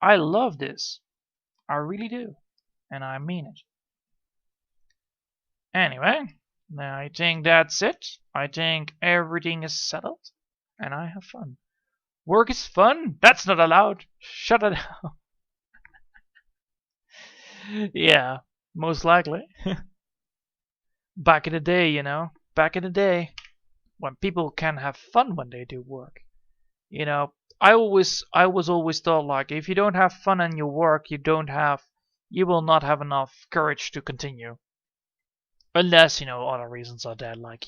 I love this. I really do. And I mean it. Anyway, I think that's it. I think everything is settled. And I have fun. Work is fun? That's not allowed. Shut it down. Yeah, most likely. Back in the day, back in the day, when people can have fun when they do work. I was always thought like, if you don't have fun in your work, you will not have enough courage to continue. Unless, other reasons are there, like,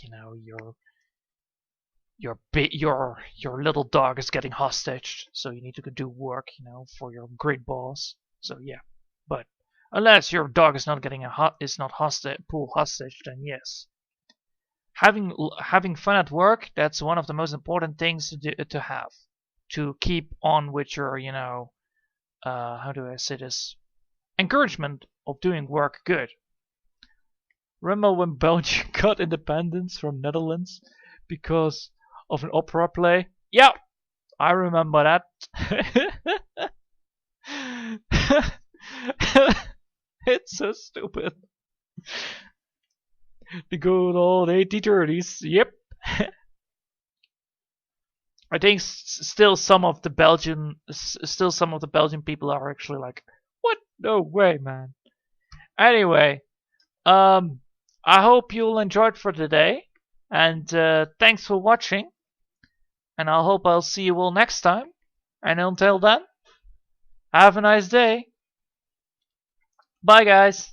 your little dog is getting hostaged, so you need to go do work, for your great boss. So yeah, but unless your dog is not getting pulled hostage, then yes. Having fun at work, that's one of the most important things to have, to keep on with your, how do I say this, encouragement of doing work good. Remember when Belgium got independence from Netherlands because of an opera play? Yeah, I remember that. It's so stupid. The good old 1830s. Yep. I think still some of the Belgian people are actually like, what? No way, man. Anyway, I hope you'll enjoy it for today, and thanks for watching. And I hope I'll see you all next time. And until then, have a nice day. Bye, guys.